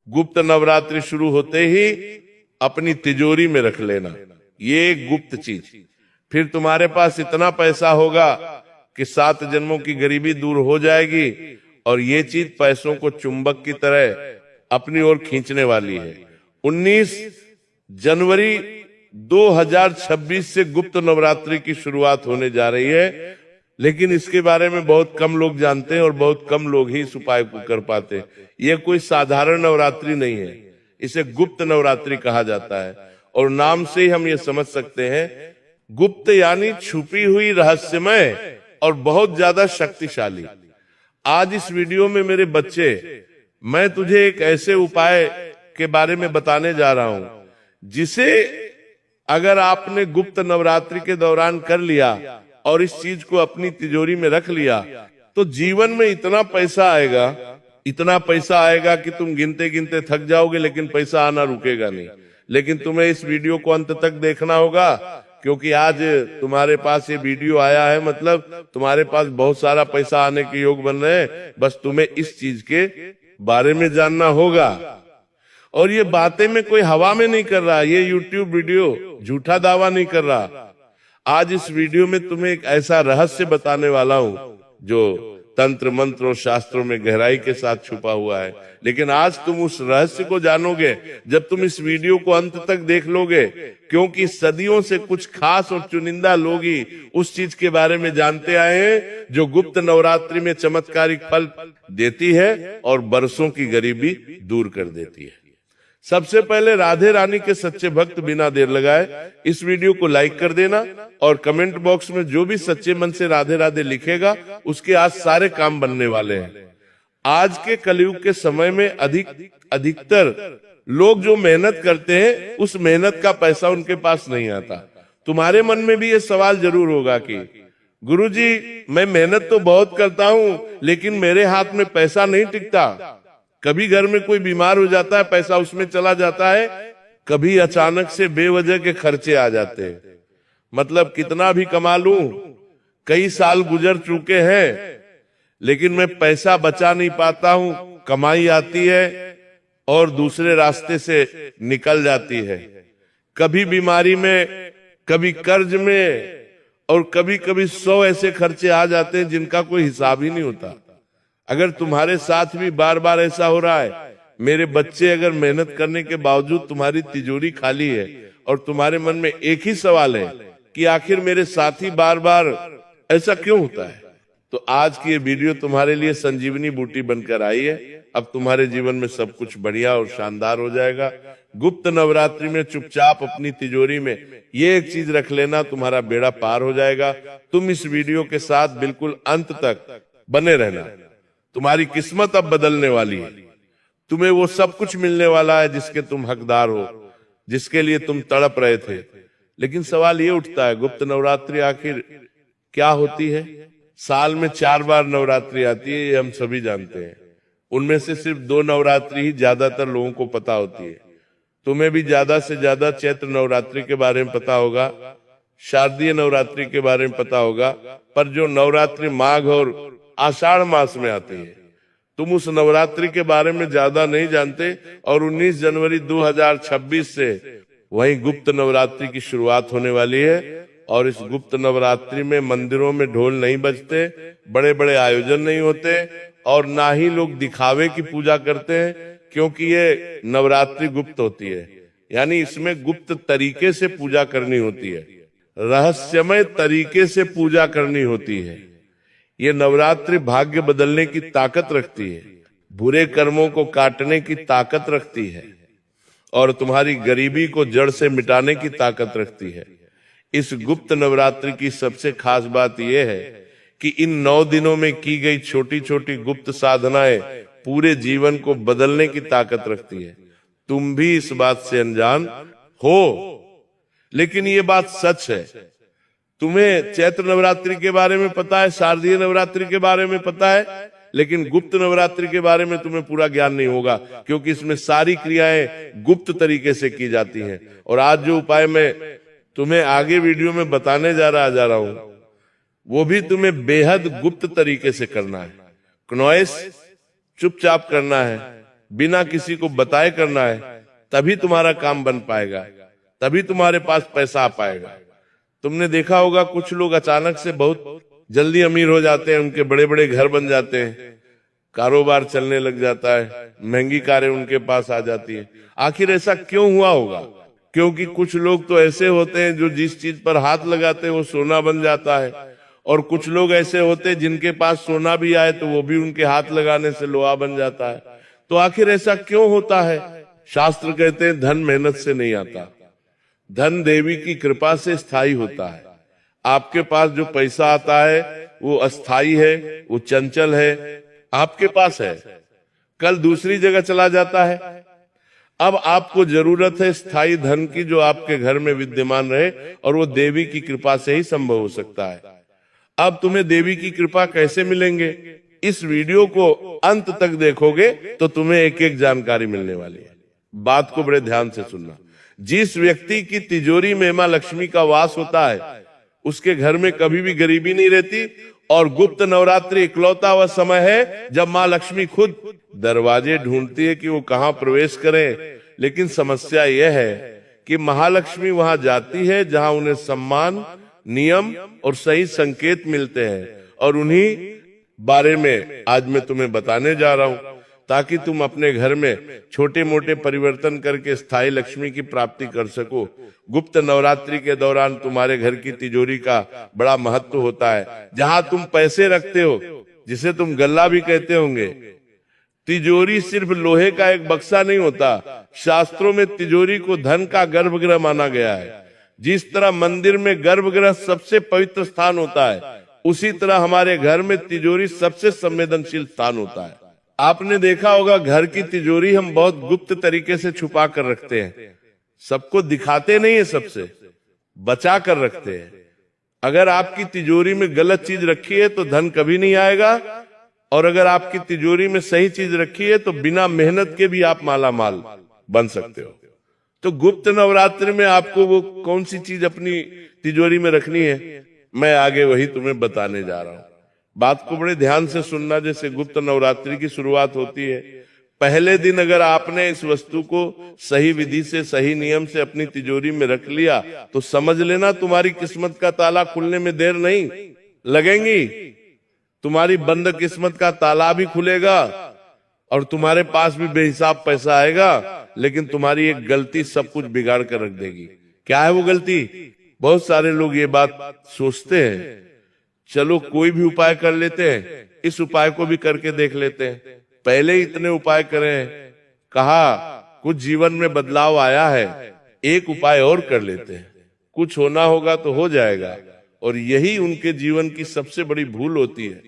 गुप्त नवरात्रि शुरू होते ही अपनी तिजोरी में रख लेना, ये एक गुप्त चीज। फिर तुम्हारे पास इतना पैसा होगा कि 7 जन्मों की गरीबी दूर हो जाएगी, और ये चीज पैसों को चुंबक की तरह अपनी ओर खींचने वाली है। 19 जनवरी 2026 से गुप्त नवरात्रि की शुरुआत होने जा रही है, लेकिन इसके बारे में बहुत कम लोग जानते हैं और बहुत कम लोग ही इस उपाय को कर पाते हैं। यह कोई साधारण नवरात्रि नहीं है, इसे गुप्त नवरात्रि कहा जाता है। और नाम से ही हम ये समझ सकते हैं, गुप्त यानी छुपी हुई, रहस्यमय और बहुत ज्यादा शक्तिशाली। आज इस वीडियो में मेरे बच्चे, मैं तुझे एक ऐसे उपाय के बारे में बताने जा रहा हूं जिसे अगर आपने गुप्त नवरात्रि के दौरान कर लिया और इस चीज को अपनी तिजोरी में रख लिया, तो जीवन में इतना पैसा आएगा कि तुम गिनते गिनते थक जाओगे, लेकिन पैसा आना रुकेगा नहीं। लेकिन तुम्हें इस वीडियो को अंत तक देखना होगा, क्योंकि आज तुम्हारे पास ये वीडियो आया है, मतलब तुम्हारे पास बहुत सारा पैसा आने के योग बन रहे हैं। बस तुम्हें इस चीज के बारे में जानना होगा। और ये बातें में कोई हवा में नहीं कर रहा, ये यूट्यूब वीडियो झूठा दावा नहीं कर रहा। आज इस वीडियो में तुम्हें एक ऐसा रहस्य बताने वाला हूं जो तंत्र मंत्र और शास्त्रों में गहराई के साथ छुपा हुआ है। लेकिन आज तुम उस रहस्य को जानोगे जब तुम इस वीडियो को अंत तक देख लोगे, क्योंकि सदियों से कुछ खास और चुनिंदा लोग ही उस चीज के बारे में जानते आए हैं जो गुप्त नवरात्रि में चमत्कारिक फल देती है और बरसों की गरीबी दूर कर देती है। सबसे पहले राधे रानी के सच्चे भक्त बिना देर लगाए इस वीडियो को लाइक कर देना, और कमेंट बॉक्स में जो भी सच्चे मन से राधे राधे लिखेगा उसके आज सारे काम बनने वाले हैं। आज के कलयुग के समय में अधिकतर लोग जो मेहनत करते हैं, उस मेहनत का पैसा उनके पास नहीं आता। तुम्हारे मन में भी ये सवाल जरूर होगा कि गुरुजी, मैं मेहनत तो बहुत करता हूं, लेकिन मेरे हाथ में पैसा नहीं टिकता। कभी घर में कोई बीमार हो जाता है, पैसा उसमें चला जाता है, कभी अचानक से बेवजह के खर्चे आ जाते हैं। मतलब कितना भी कमा लूं, कई साल गुजर चुके हैं, लेकिन मैं पैसा बचा नहीं पाता हूं। कमाई आती है और दूसरे रास्ते से निकल जाती है, कभी बीमारी में, कभी कर्ज में, और कभी कभी 100 ऐसे खर्चे आ जाते हैं जिनका कोई हिसाब ही नहीं होता। अगर तुम्हारे साथ भी बार बार ऐसा हो रहा है, मेरे बच्चे, अगर मेहनत करने के बावजूद तुम्हारी तिजोरी खाली है और तुम्हारे मन में एक ही सवाल है कि आखिर मेरे साथी बार बार ऐसा क्यों होता है, तो आज की ये वीडियो तुम्हारे लिए संजीवनी बूटी बनकर आई है। अब तुम्हारे जीवन में सब कुछ बढ़िया और शानदार हो जाएगा। गुप्त नवरात्रि में चुपचाप अपनी तिजोरी में ये एक चीज रख लेना, तुम्हारा बेड़ा पार हो जाएगा। तुम इस वीडियो के साथ बिल्कुल अंत तक बने रहना। तुम्हारी किस्मत अब बदलने वाली है, तुम्हें वो सब कुछ मिलने वाला है जिसके तुम हकदार हो, जिसके लिए तुम तड़प रहे थे। लेकिन सवाल ये उठता है, गुप्त नवरात्रि आखिर क्या होती है? साल में 4 बार नवरात्रि आती है, ये हम सभी जानते हैं। उनमें से सिर्फ 2 नवरात्रि ही ज्यादातर लोगों को पता होती है। तुम्हें भी ज्यादा से ज्यादा चैत्र नवरात्रि के बारे में पता होगा, शारदीय नवरात्रि के बारे में पता होगा, पर जो नवरात्रि माघ और आषाढ़ मास में आती है, तुम उस नवरात्रि के बारे में ज्यादा नहीं जानते। और 19 जनवरी 2026 से वहीं गुप्त नवरात्रि की शुरुआत होने वाली है। और इस गुप्त नवरात्रि में मंदिरों में ढोल नहीं बजते, बड़े बड़े आयोजन नहीं होते, और ना ही लोग दिखावे की पूजा करते हैं, क्योंकि ये नवरात्रि गुप्त होती है। यानी इसमें गुप्त तरीके से पूजा करनी होती है, रहस्यमय तरीके से पूजा करनी होती है। ये नवरात्रि भाग्य बदलने की ताकत रखती है, बुरे कर्मों को काटने की ताकत रखती है, और तुम्हारी गरीबी को जड़ से मिटाने की ताकत रखती है। इस गुप्त नवरात्रि की सबसे खास बात यह है कि इन 9 दिनों में की गई छोटी छोटी गुप्त साधनाएं पूरे जीवन को बदलने की ताकत रखती है। तुम भी इस बात से अनजान हो, लेकिन ये बात सच है। तुम्हें चैत्र नवरात्रि के बारे में पता है, शारदीय नवरात्रि के बारे में पता है, लेकिन गुप्त नवरात्रि के बारे में तुम्हें पूरा ज्ञान नहीं होगा, क्योंकि इसमें सारी क्रियाएं गुप्त तरीके से की जाती हैं। और आज जो उपाय मैं तुम्हें आगे वीडियो में बताने जा रहा हूं, वो भी तुम्हें बेहद गुप्त तरीके से करना है। क्नॉइस चुपचाप करना है, बिना किसी को बताए करना है, तभी तुम्हारा काम बन पाएगा, तभी तुम्हारे पास पैसा आ पाएगा। तुमने देखा होगा कुछ लोग अचानक से बहुत जल्दी अमीर हो जाते हैं, उनके बड़े बड़े घर बन जाते हैं, कारोबार चलने लग जाता है, महंगी कारें उनके पास आ जाती है। आखिर ऐसा क्यों हुआ होगा? क्योंकि कुछ लोग तो ऐसे होते हैं जो जिस चीज पर हाथ लगाते हैं वो सोना बन जाता है, और कुछ लोग ऐसे होते हैं जिनके पास सोना भी आए तो वो भी उनके हाथ लगाने से लोहा बन जाता है। तो आखिर ऐसा क्यों होता है? शास्त्र कहते हैं धन मेहनत से नहीं आता, धन देवी की कृपा से स्थायी होता है। आपके पास जो पैसा आता है वो अस्थाई है, वो चंचल है, आपके पास है, कल दूसरी जगह चला जाता है। अब आपको जरूरत है स्थायी धन की जो आपके घर में विद्यमान रहे, और वो देवी की कृपा से ही संभव हो सकता है। अब तुम्हें देवी की कृपा कैसे मिलेंगे? इस वीडियो को अंत तक देखोगे तो तुम्हें एक एक जानकारी मिलने वाली है। बात को बड़े ध्यान से सुनना। जिस व्यक्ति की तिजोरी में मां लक्ष्मी का वास होता है उसके घर में कभी भी गरीबी नहीं रहती, और गुप्त नवरात्रि इकलौता वह समय है जब मां लक्ष्मी खुद दरवाजे ढूंढती है कि वो कहां प्रवेश करें। लेकिन समस्या यह है कि महालक्ष्मी वहां जाती है जहां उन्हें सम्मान, नियम और सही संकेत मिलते हैं, और उन्हीं बारे में आज मैं तुम्हें बताने जा रहा हूं, ताकि तुम अपने घर में छोटे मोटे परिवर्तन करके स्थायी लक्ष्मी की प्राप्ति कर सको। गुप्त नवरात्रि के दौरान तुम्हारे घर की तिजोरी का बड़ा महत्व होता है। जहां तुम पैसे रखते हो, जिसे तुम गल्ला भी कहते होंगे, तिजोरी सिर्फ लोहे का एक बक्सा नहीं होता। शास्त्रों में तिजोरी को धन का गर्भगृह माना गया है। जिस तरह मंदिर में गर्भगृह सबसे पवित्र स्थान होता है, उसी तरह हमारे घर में तिजोरी सबसे संवेदनशील स्थान होता है। आपने देखा होगा घर की तिजोरी हम बहुत गुप्त तरीके से छुपा कर रखते हैं, सबको दिखाते नहीं है, सबसे बचा कर रखते हैं। अगर आपकी तिजोरी में गलत चीज रखी है तो धन कभी नहीं आएगा, और अगर आपकी तिजोरी में सही चीज रखी है तो बिना मेहनत के भी आप माला माल बन सकते हो। तो गुप्त नवरात्रि में आपको वो कौन सी चीज अपनी तिजोरी में रखनी है, मैं आगे वही तुम्हें बताने जा रहा हूं। बात को बड़े ध्यान से सुनना। जैसे गुप्त नवरात्रि की शुरुआत होती है, पहले दिन अगर आपने इस वस्तु को सही विधि से, सही नियम से अपनी तिजोरी में रख लिया तो समझ लेना तुम्हारी किस्मत का ताला खुलने में देर नहीं लगेगी। तुम्हारी बंद किस्मत का ताला भी खुलेगा और तुम्हारे पास भी बेहिसाब पैसा आएगा, लेकिन तुम्हारी एक गलती सब कुछ बिगाड़ कर रख देगी। क्या है वो गलती? बहुत सारे लोग ये बात सोचते हैं, चलो कोई भी उपाय कर लेते हैं, इस उपाय को भी करके देख लेते हैं। पहले इतने उपाय करें, कहा कुछ जीवन में बदलाव आया है, एक उपाय और कर लेते हैं, कुछ होना होगा तो हो जाएगा। और यही उनके जीवन की सबसे बड़ी भूल होती है।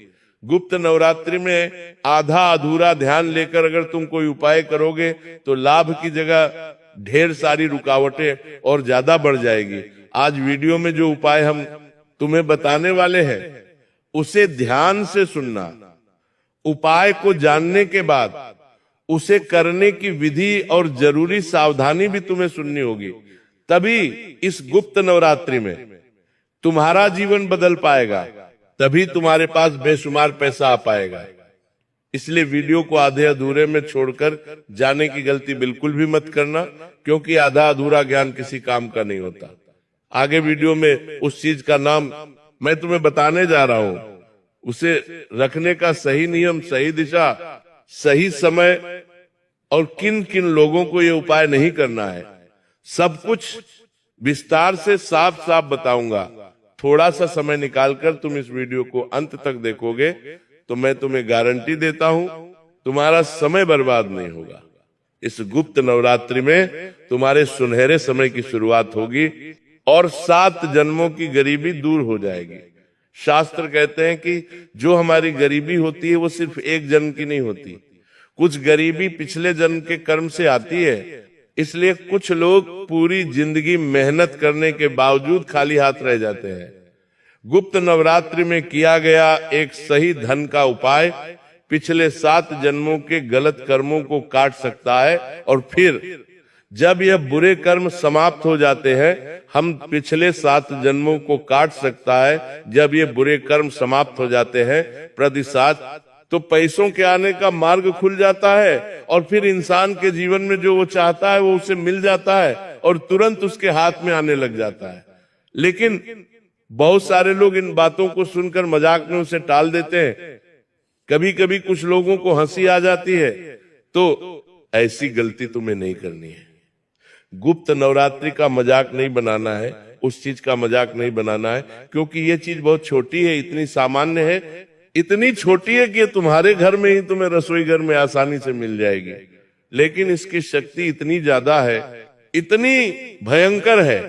गुप्त नवरात्रि में आधा अधूरा ध्यान लेकर अगर तुम कोई उपाय करोगे तो लाभ की जगह ढेर सारी रुकावटें और ज्यादा बढ़ जाएगी। आज वीडियो में जो उपाय हम तुम्हें बताने वाले हैं उसे ध्यान से सुनना। उपाय को जानने के बाद उसे करने की विधि और जरूरी सावधानी भी तुम्हें सुननी होगी, तभी इस गुप्त नवरात्रि में तुम्हारा जीवन बदल पाएगा, तभी तुम्हारे पास बेशुमार पैसा आ पाएगा। इसलिए वीडियो को आधे अधूरे में छोड़कर जाने की गलती बिल्कुल भी मत करना, क्योंकि आधा अधूरा ज्ञान किसी काम का नहीं होता। आगे वीडियो में उस चीज का नाम मैं तुम्हें बताने जा रहा हूं, उसे रखने का सही नियम, सही दिशा, सही समय और किन किन लोगों को ये उपाय नहीं करना है, सब कुछ विस्तार से साफ साफ बताऊंगा। थोड़ा सा समय निकालकर तुम इस वीडियो को अंत तक देखोगे तो मैं तुम्हें गारंटी देता हूं तुम्हारा समय बर्बाद नहीं होगा। इस गुप्त नवरात्रि में तुम्हारे सुनहरे समय की शुरुआत होगी और 7 जन्मों की गरीबी दूर हो जाएगी। शास्त्र कहते हैं कि जो हमारी गरीबी होती है वो सिर्फ एक जन्म की नहीं होती, कुछ गरीबी पिछले जन्म के कर्म से आती है। इसलिए कुछ लोग पूरी जिंदगी मेहनत करने के बावजूद खाली हाथ रह जाते हैं। गुप्त नवरात्रि में किया गया एक सही धन का उपाय पिछले 7 जन्मों के गलत कर्मों को काट सकता है, और फिर जब यह बुरे कर्म समाप्त हो जाते हैं, हम पिछले 7 जन्मों को काट सकता है। जब ये बुरे कर्म समाप्त हो जाते हैं, प्रतिसाद तो पैसों के आने का मार्ग खुल जाता है और फिर इंसान के जीवन में जो वो चाहता है वो उसे मिल जाता है और तुरंत उसके हाथ में आने लग जाता है। लेकिन बहुत सारे लोग इन बातों को सुनकर मजाक में उसे टाल देते हैं। कभी कभी कुछ लोगों को हंसी आ जाती है, तो ऐसी गलती तुम्हें नहीं करनी है। गुप्त नवरात्रि का मजाक नहीं बनाना है, उस चीज का मजाक नहीं बनाना है, क्योंकि ये चीज बहुत छोटी है, इतनी सामान्य है, इतनी छोटी है कि ये तुम्हारे घर में ही तुम्हें रसोई घर में आसानी से मिल जाएगी। लेकिन इसकी शक्ति इतनी ज्यादा है, इतनी भयंकर है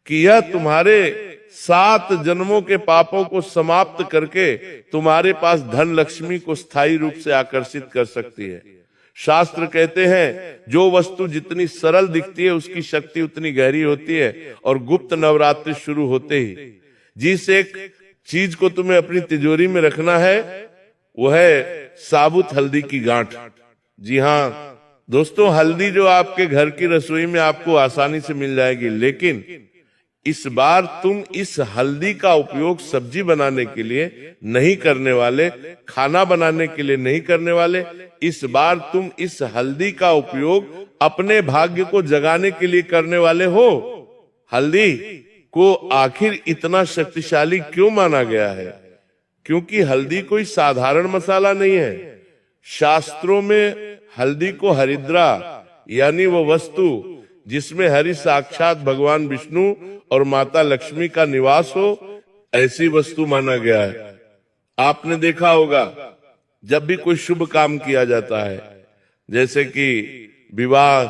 कि यह तुम्हारे 7 जन्मों के पापों को समाप्त करके तुम्हारे पास धन लक्ष्मी को स्थायी रूप से आकर्षित कर सकती है। शास्त्र कहते हैं जो वस्तु जितनी सरल दिखती है उसकी शक्ति उतनी गहरी होती है। और गुप्त नवरात्रि शुरू होते ही जिस एक चीज को तुम्हें अपनी तिजोरी में रखना है वो है साबुत हल्दी की गांठ। जी हाँ दोस्तों, हल्दी जो आपके घर की रसोई में आपको आसानी से मिल जाएगी, लेकिन इस बार तुम इस हल्दी का उपयोग सब्जी बनाने के लिए नहीं करने वाले, खाना बनाने के लिए नहीं करने वाले। इस बार तुम इस हल्दी का उपयोग अपने भाग्य को जगाने के लिए करने वाले हो। हल्दी को आखिर इतना शक्तिशाली क्यों माना गया है? क्योंकि हल्दी कोई साधारण मसाला नहीं है। शास्त्रों में हल्दी को हरिद्रा यानी वो वस्तु जिसमें हरि साक्षात भगवान विष्णु और माता लक्ष्मी का निवास हो, ऐसी वस्तु माना गया है। आपने देखा होगा जब भी कोई शुभ काम किया जाता है, जैसे कि विवाह,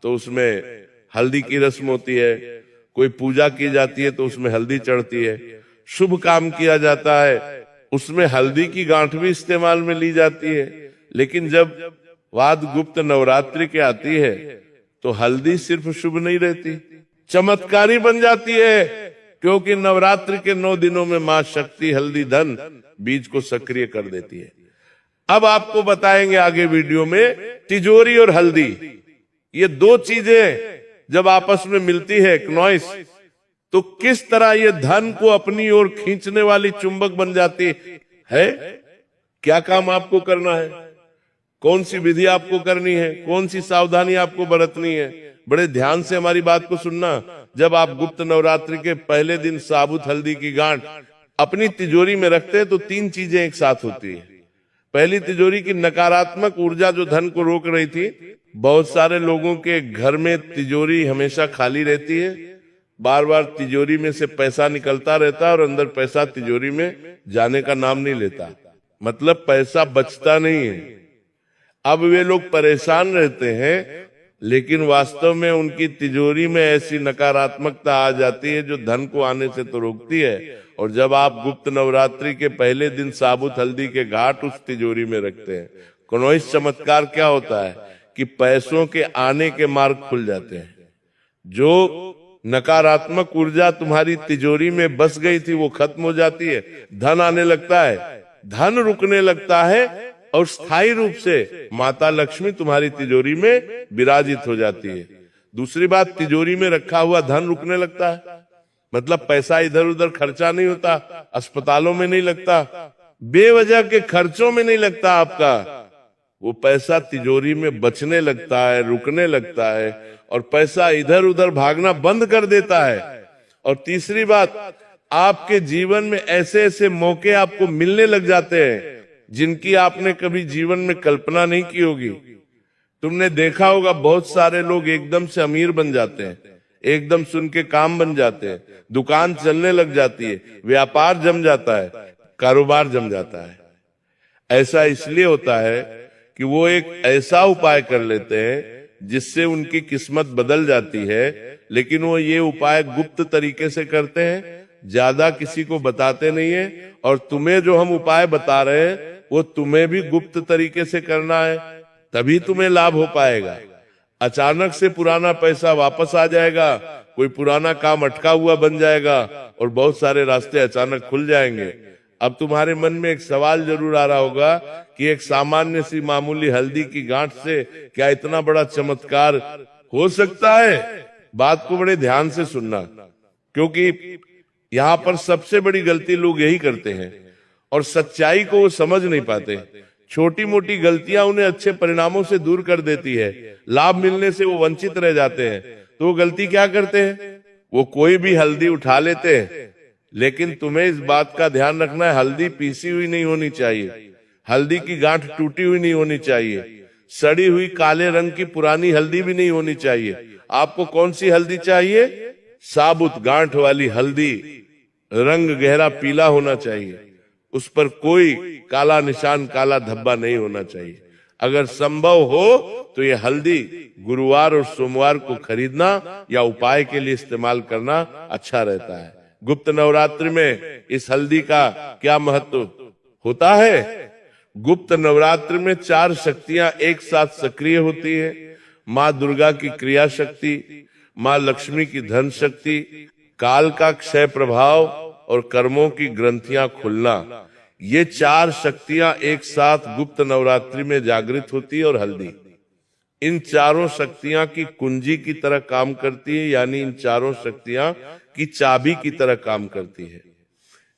तो उसमें हल्दी की रस्म होती है, कोई पूजा की जाती है तो उसमें हल्दी चढ़ती है, शुभ काम किया जाता है उसमें हल्दी की गांठ भी इस्तेमाल में ली जाती है। लेकिन जब बात गुप्त नवरात्रि की आती है तो हल्दी सिर्फ शुभ नहीं रहती, चमत्कारी बन जाती है, क्योंकि नवरात्रि के 9 दिनों में मां शक्ति हल्दी धन बीज को सक्रिय कर देती है। अब आपको बताएंगे आगे वीडियो में तिजोरी और हल्दी, ये 2 चीजें जब आपस में मिलती है क्नॉइस, तो किस तरह ये धन को अपनी ओर खींचने वाली चुंबक बन जाती है। क्या काम आपको करना है, कौन सी विधि आपको करनी है, कौन सी सावधानी आपको बरतनी है, बड़े ध्यान से हमारी बात को सुनना। जब आप गुप्त नवरात्रि के पहले दिन साबुत हल्दी की गांठ अपनी तिजोरी में रखते हैं तो 3 चीजें एक साथ होती है। पहली, तिजोरी की नकारात्मक ऊर्जा जो धन को रोक रही थी, बहुत सारे लोगों के घर में तिजोरी हमेशा खाली रहती है, बार बार तिजोरी में से पैसा निकलता रहता है और अंदर पैसा तिजोरी में जाने का नाम नहीं लेता, मतलब पैसा बचता नहीं है। अब वे लोग परेशान रहते हैं, लेकिन वास्तव में उनकी तिजोरी में ऐसी नकारात्मकता आ जाती है जो धन को आने से तो रोकती है। और जब आप गुप्त नवरात्रि के पहले दिन साबुत हल्दी के घाट उस तिजोरी में रखते हैं, कनोइस चमत्कार क्या होता है कि पैसों के आने के मार्ग खुल जाते हैं। जो नकारात्मक ऊर्जा तुम्हारी तिजोरी में बस गई थी वो खत्म हो जाती है, धन आने लगता है, धन रुकने लगता है और स्थायी रूप से माता लक्ष्मी तुम्हारी तिजोरी में विराजित हो जाती है। दूसरी बात, तिजोरी में रखा हुआ धन रुकने लगता है, मतलब पैसा इधर उधर खर्चा नहीं होता, अस्पतालों में नहीं लगता, बेवजह के खर्चों में नहीं लगता आपका, वो पैसा तिजोरी में बचने लगता है, रुकने लगता है और पैसा इधर उधर भागना बंद कर देता है। और तीसरी बात, आपके जीवन में ऐसे ऐसे मौके आपको मिलने लग जाते हैं जिनकी आपने कभी जीवन में कल्पना नहीं की होगी। तुमने देखा होगा बहुत सारे लोग एकदम से अमीर बन जाते हैं, एकदम सुन के काम बन जाते हैं, दुकान चलने लग जाती है, व्यापार जम जाता है, कारोबार जम जाता है। ऐसा इसलिए होता है कि वो एक ऐसा उपाय कर लेते हैं जिससे उनकी किस्मत बदल जाती है, लेकिन वो ये उपाय गुप्त तरीके से करते हैं, ज्यादा किसी को बताते नहीं है। और तुम्हें जो हम उपाय बता रहे हैं वो तुम्हें भी गुप्त तरीके से करना है, तभी तुम्हें लाभ हो पाएगा। अचानक से पुराना पैसा वापस आ जाएगा, कोई पुराना काम अटका हुआ बन जाएगा और बहुत सारे रास्ते अचानक खुल जाएंगे। अब तुम्हारे मन में एक सवाल जरूर आ रहा होगा कि एक सामान्य सी मामूली हल्दी की गांठ से क्या इतना बड़ा चमत्कार हो सकता है? बात को बड़े ध्यान से सुनना, क्योंकि यहाँ पर सबसे बड़ी गलती लोग यही करते हैं और सच्चाई को वो समझ नहीं पाते। छोटी मोटी गलतियां उन्हें अच्छे परिणामों से दूर कर देती है, लाभ मिलने से वो वंचित रह जाते हैं। तो वो गलती क्या करते हैं, वो कोई भी हल्दी उठा लेते हैं, लेकिन तुम्हें इस बात का ध्यान रखना है, हल्दी पीसी हुई नहीं होनी चाहिए, हल्दी की गांठ टूटी हुई नहीं होनी चाहिए, सड़ी हुई काले रंग की पुरानी हल्दी भी नहीं होनी चाहिए। आपको कौन सी हल्दी चाहिए, साबुत गांठ वाली हल्दी, रंग गहरा पीला होना चाहिए, उस पर कोई काला निशान, काला धब्बा नहीं होना चाहिए। अगर संभव हो तो ये हल्दी गुरुवार और सोमवार को खरीदना या उपाय के लिए इस्तेमाल करना अच्छा रहता है। गुप्त नवरात्रि में इस हल्दी का क्या महत्व होता है? गुप्त नवरात्रि में 4 शक्तियां एक साथ सक्रिय होती है। माँ दुर्गा की क्रिया शक्ति, माँ लक्ष्मी की धन शक्ति, काल का क्षय प्रभाव और कर्मों की ग्रंथियां खुलना, ये 4 शक्तियां एक साथ गुप्त नवरात्रि में जागृत होती है। और हल्दी इन चारों शक्तियां की कुंजी की तरह काम करती है, यानी इन चारों शक्तियां की चाबी की तरह काम करती है।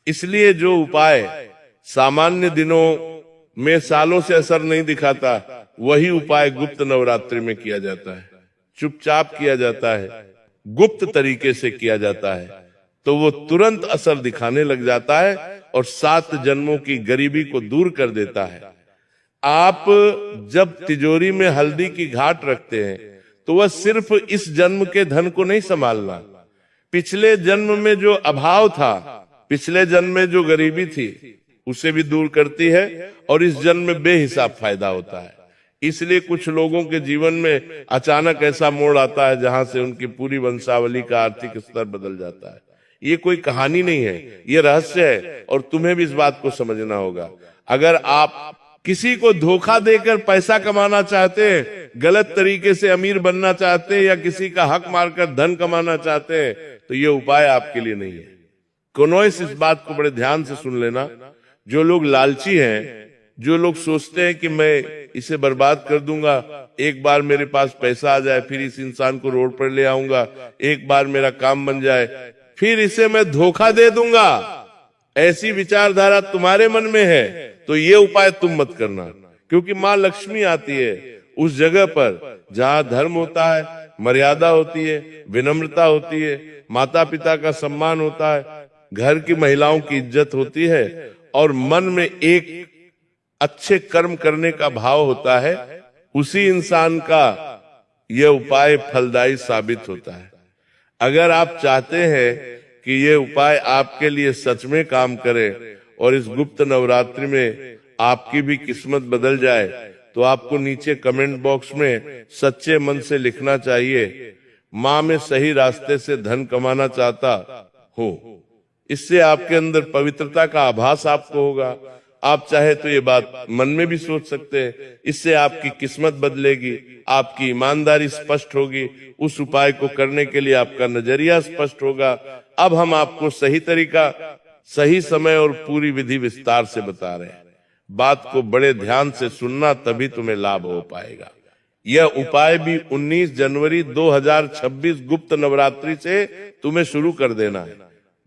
इसलिए जो उपाय सामान्य दिनों में सालों से असर नहीं दिखाता, वही उपाय गुप्त नवरात्रि में किया जाता है, चुपचाप किया जाता है, गुप्त तरीके से किया जाता है, तो वो तुरंत असर दिखाने लग जाता है और 7 जन्मों की गरीबी को दूर कर देता है। आप जब तिजोरी में हल्दी की घाट रखते हैं तो वह सिर्फ इस जन्म के धन को नहीं संभालना, पिछले जन्म में जो अभाव था, पिछले जन्म में जो गरीबी थी, उसे भी दूर करती है और इस जन्म में बेहिसाब फायदा होता है। इसलिए कुछ लोगों के जीवन में अचानक ऐसा मोड़ आता है जहां से उनकी पूरी वंशावली का आर्थिक स्तर बदल जाता है। ये कोई कहानी नहीं है, ये रहस्य है और तुम्हें भी इस बात को समझना होगा। अगर आप किसी को धोखा देकर पैसा कमाना चाहते हैं, गलत तरीके से अमीर बनना चाहते हैं या किसी का हक मारकर धन कमाना चाहते हैं, तो ये उपाय आपके लिए नहीं है। कोनोइस इस बात को बड़े ध्यान से सुन लेना। जो लोग लालची हैं, जो लोग सोचते हैं कि मैं इसे बर्बाद कर दूंगा, एक बार मेरे पास पैसा आ जाए, फिर इस इंसान को रोड पर ले आऊंगा, एक बार मेरा काम बन जाए, फिर इसे मैं धोखा दे दूंगा, ऐसी विचारधारा तुम्हारे मन में है तो ये उपाय तुम मत करना। क्योंकि माँ लक्ष्मी आती है उस जगह पर जहाँ धर्म होता है, मर्यादा होती है, विनम्रता होती है, माता पिता का सम्मान होता है, घर की महिलाओं की इज्जत होती है और मन में एक अच्छे कर्म करने का भाव होता है। उसी इंसान का यह उपाय फलदायी साबित होता है। अगर आप चाहते हैं कि ये उपाय आपके लिए सच में काम करे और इस गुप्त नवरात्रि में आपकी भी किस्मत बदल जाए, तो आपको नीचे कमेंट बॉक्स में सच्चे मन से लिखना चाहिए, माँ मैं सही रास्ते से धन कमाना चाहता हूँ। इससे आपके अंदर पवित्रता का आभास आपको होगा। आप चाहे तो ये बात मन में भी सोच सकते हैं। इससे आपकी किस्मत बदलेगी, आपकी ईमानदारी स्पष्ट होगी, उस उपाय को करने के लिए आपका नजरिया स्पष्ट होगा। अब हम आपको सही तरीका, सही समय और पूरी विधि विस्तार से बता रहे हैं। बात को बड़े ध्यान से सुनना, तभी तुम्हें लाभ हो पाएगा। यह उपाय भी 19 जनवरी 2026 गुप्त नवरात्रि से तुम्हें शुरू कर देना है।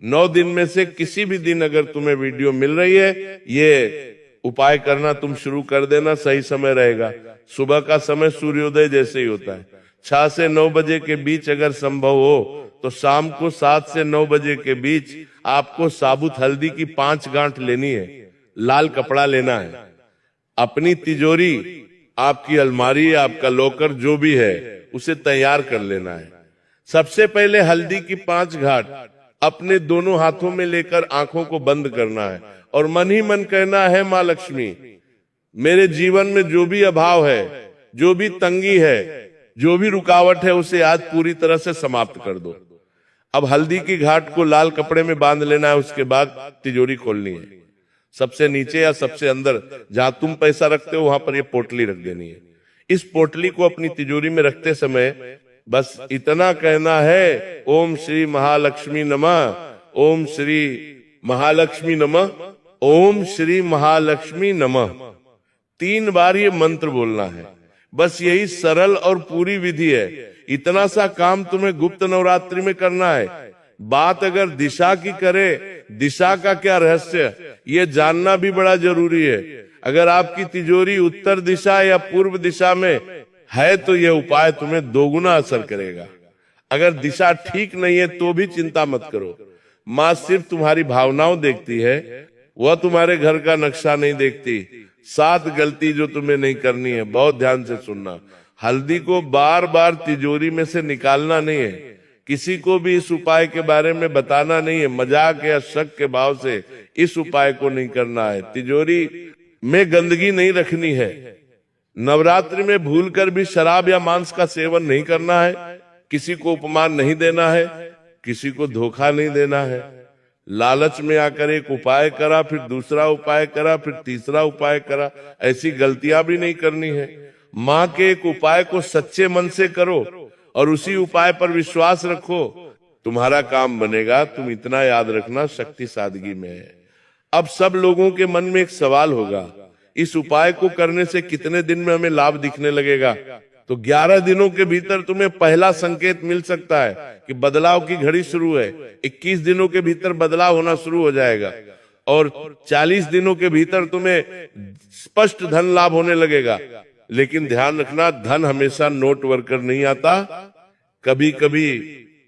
9 दिन में से किसी भी दिन अगर तुम्हें वीडियो मिल रही है, ये उपाय करना तुम शुरू कर देना। सही समय रहेगा, सुबह का समय सूर्योदय जैसे ही होता है। 6 से 9 बजे के बीच अगर संभव हो तो शाम को 7 से 9 बजे के बीच आपको साबुत हल्दी की 5 गांठ लेनी है, लाल कपड़ा लेना है। अपनी तिजोरी, आपकी अलमारी, आपका लॉकर जो भी है, उसे तैयार कर लेना है। सबसे पहले हल्दी की 5 गांठ अपने दोनों हाथों में लेकर आंखों को बंद करना है और मन ही मन कहना है, माँ लक्ष्मी मेरे जीवन में जो भी अभाव है, जो भी तंगी है, जो भी रुकावट है, उसे आज पूरी तरह से समाप्त कर दो। अब हल्दी की घाट को लाल कपड़े में बांध लेना है। उसके बाद तिजोरी खोलनी है। सबसे नीचे या सबसे अंदर जहां तुम पैसा रखते हो, वहां पर ये पोटली रख देनी है। इस पोटली को अपनी तिजोरी में रखते समय बस इतना कहना है, ओम श्री महालक्ष्मी नमः, ओम श्री महालक्ष्मी नमः, ओम श्री महालक्ष्मी नमः। 3 बार ये मंत्र बोलना है। बस यही सरल और पूरी विधि है। इतना सा काम तुम्हें गुप्त नवरात्रि में करना है। बात अगर दिशा की करे, दिशा का क्या रहस्य, ये जानना भी बड़ा जरूरी है। अगर आपकी तिजोरी उत्तर दिशा या पूर्व दिशा में है तो यह उपाय तुम्हें दोगुना असर करेगा। अगर दिशा ठीक नहीं है तो भी चिंता मत करो। माँ सिर्फ तुम्हारी भावनाओं देखती है, वह तुम्हारे घर का नक्शा नहीं देखती। 7 गलती जो तुम्हें नहीं करनी है, बहुत ध्यान से सुनना। हल्दी को बार बार तिजोरी में से निकालना नहीं है, किसी को भी इस उपाय के बारे में बताना नहीं है, मजाक या शक के भाव से इस उपाय को नहीं करना है। तिजोरी में गंदगी नहीं रखनी है। नवरात्रि में भूलकर भी शराब या मांस का सेवन नहीं करना है, किसी को उपमान नहीं देना है, किसी को धोखा नहीं देना है। लालच में आकर एक उपाय करा, फिर दूसरा उपाय करा, फिर तीसरा उपाय करा, ऐसी गलतियां भी नहीं करनी है। माँ के एक उपाय को सच्चे मन से करो और उसी उपाय पर विश्वास रखो, तुम्हारा काम बनेगा। तुम इतना याद रखना, शक्ति सादगी में है। अब सब लोगों के मन में एक सवाल होगा, इस उपाय को करने से कितने दिन में हमें लाभ दिखने लगेगा? तो 11 दिनों के भीतर तुम्हें पहला संकेत मिल सकता है कि बदलाव की घड़ी शुरू है। 21 दिनों के भीतर बदलाव होना शुरू हो जाएगा और 40 दिनों के भीतर तुम्हें स्पष्ट धन लाभ होने लगेगा। लेकिन ध्यान रखना, धन हमेशा नोट वर्कर नहीं आता, कभी कभी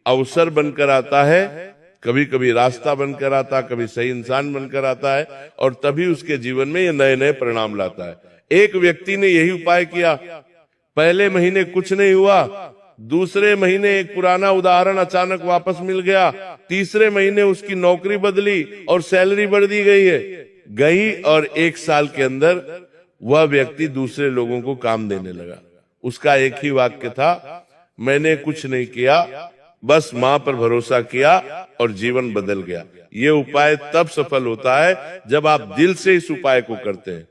अवसर बनकर आता है, कभी कभी रास्ता बनकर आता, कभी सही इंसान बनकर आता है और तभी उसके जीवन में ये नए नए परिणाम लाता है। एक व्यक्ति ने यही उपाय किया, पहले महीने कुछ नहीं हुआ, दूसरे महीने एक पुराना उदाहरण अचानक वापस मिल गया, तीसरे महीने उसकी नौकरी बदली और सैलरी बढ़ दी गई और 1 साल के अंदर वह व्यक्ति दूसरे लोगों को काम देने लगा। उसका एक ही वाक्य था, मैंने कुछ नहीं किया, बस माँ पर भरोसा किया और जीवन बदल गया। ये उपाय तब सफल होता है जब आप दिल से इस उपाय को करते हैं,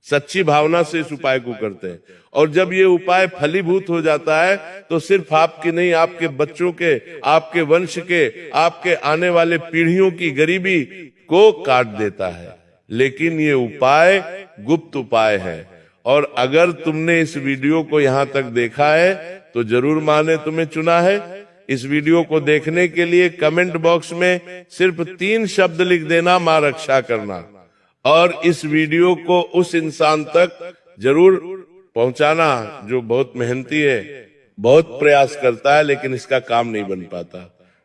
सच्ची भावना से इस उपाय को करते हैं। और जब ये उपाय फलीभूत हो जाता है तो सिर्फ आपकी नहीं, आपके बच्चों के, आपके वंश के, आपके आने वाले पीढ़ियों की गरीबी को काट देता है। लेकिन ये उपाय गुप्त उपाय है और अगर तुमने इस वीडियो को यहाँ तक देखा है तो जरूर माँ ने तुम्हें चुना है। इस वीडियो को देखने के लिए कमेंट बॉक्स में सिर्फ 3 शब्द लिख देना, माँ रक्षा करना, और इस वीडियो को उस इंसान तक जरूर पहुंचाना जो बहुत मेहनती है, बहुत प्रयास करता है लेकिन इसका काम नहीं बन पाता,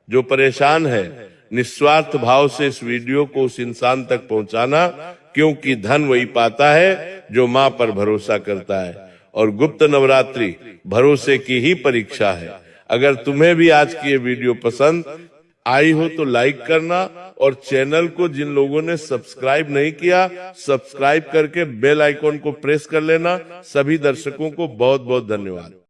जो परेशान है। निस्वार्थ भाव से इस वीडियो को उस इंसान तक पहुंचाना, क्योंकि धन वही पाता है जो माँ पर भरोसा करता है और गुप्त नवरात्रि भरोसे की ही परीक्षा है। अगर तुम्हें भी आज की ये वीडियो पसंद आई हो तो लाइक करना और चैनल को जिन लोगों ने सब्सक्राइब नहीं किया, सब्सक्राइब करके बेल आइकॉन को प्रेस कर लेना। सभी दर्शकों को बहुत बहुत धन्यवाद।